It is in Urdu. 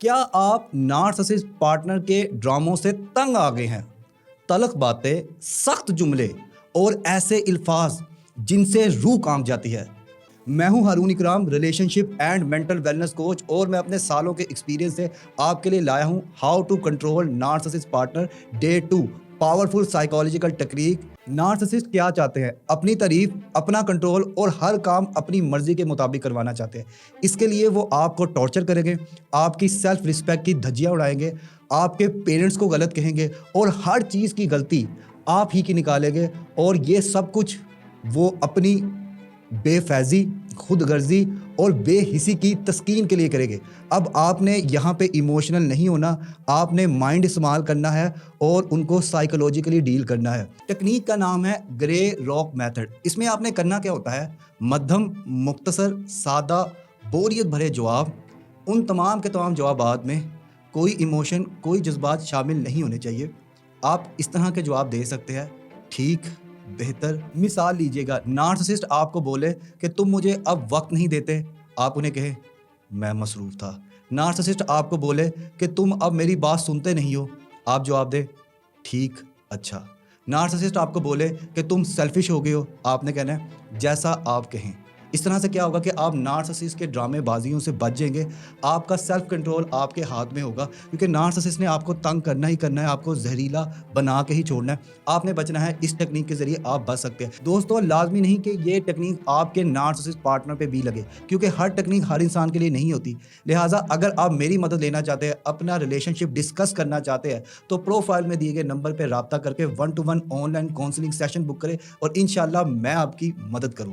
کیا آپ نارسسسٹ پارٹنر کے ڈراموں سے تنگ آ گئے ہیں؟ تلخ باتیں، سخت جملے اور ایسے الفاظ جن سے روح کانپ جاتی ہے۔ میں ہوں Haroon Ikram, relationship and mental wellness coach, اور میں اپنے سالوں کے ایکسپیرینس سے آپ کے لیے لایا ہوں how to control narcissist partner day 2، powerful psychological technique. Narcissist کیا چاہتے ہیں؟ اپنی تعریف، اپنا کنٹرول اور ہر کام اپنی مرضی کے مطابق کروانا چاہتے ہیں۔ اس کے لیے وہ آپ کو ٹارچر کریں گے، آپ کی سیلف رسپیکٹ کی دھجیاں اڑائیں گے، آپ کے پیرنٹس کو غلط کہیں گے اور ہر چیز کی غلطی آپ ہی کی نکالیں گے، اور یہ سب کچھ وہ اپنی بے فیضی، خود غرضی اور بے حسی کی تسکین کے لیے کرے گے۔ اب آپ نے یہاں پہ ایموشنل نہیں ہونا، آپ نے مائنڈ استعمال کرنا ہے اور ان کو سائیکولوجیکلی ڈیل کرنا ہے۔ ٹیکنیک کا نام ہے گرے راک میتھڈ۔ اس میں آپ نے کرنا کیا ہوتا ہے؟ مدھم، مختصر، سادہ، بوریت بھرے جواب۔ ان تمام کے تمام جوابات میں کوئی ایموشن، کوئی جذبات شامل نہیں ہونے چاہیے۔ آپ اس طرح کے جواب دے سکتے ہیں: ٹھیک، بہتر۔ مثال لیجئے گا، نارسسسٹ آپ کو بولے کہ تم مجھے اب وقت نہیں دیتے، آپ انہیں کہیں میں مصروف تھا۔ نارسسسٹ آپ کو بولے کہ تم اب میری بات سنتے نہیں ہو، آپ جواب دیں ٹھیک، اچھا۔ نارسسسٹ آپ کو بولے کہ تم سیلفش ہو گئے ہو، آپ نے کہنا ہے جیسا آپ کہیں۔ اس طرح سے کیا ہوگا کہ آپ نارسسسٹ کے ڈرامے بازیوں سے بچ جائیں گے۔ آپ کا سیلف کنٹرول آپ کے ہاتھ میں ہوگا، کیونکہ نارسسسٹ نے آپ کو تنگ کرنا ہی کرنا ہے، آپ کو زہریلا بنا کے ہی چھوڑنا ہے۔ آپ نے بچنا ہے، اس ٹیکنیک کے ذریعے آپ بچ سکتے ہیں۔ دوستو، لازمی نہیں کہ یہ ٹیکنیک آپ کے نارسسسٹ پارٹنر پہ بھی لگے، کیونکہ ہر ٹیکنیک ہر انسان کے لیے نہیں ہوتی۔ لہٰذا اگر آپ میری مدد لینا چاہتے ہیں، اپنا ریلیشن شپ ڈسکس کرنا چاہتے ہیں، تو پروفائل میں دیے گئے نمبر پہ رابطہ کر کے 1-to-1 online counselling session book کریں، اور انشاءاللہ میں آپ کی مدد کروں۔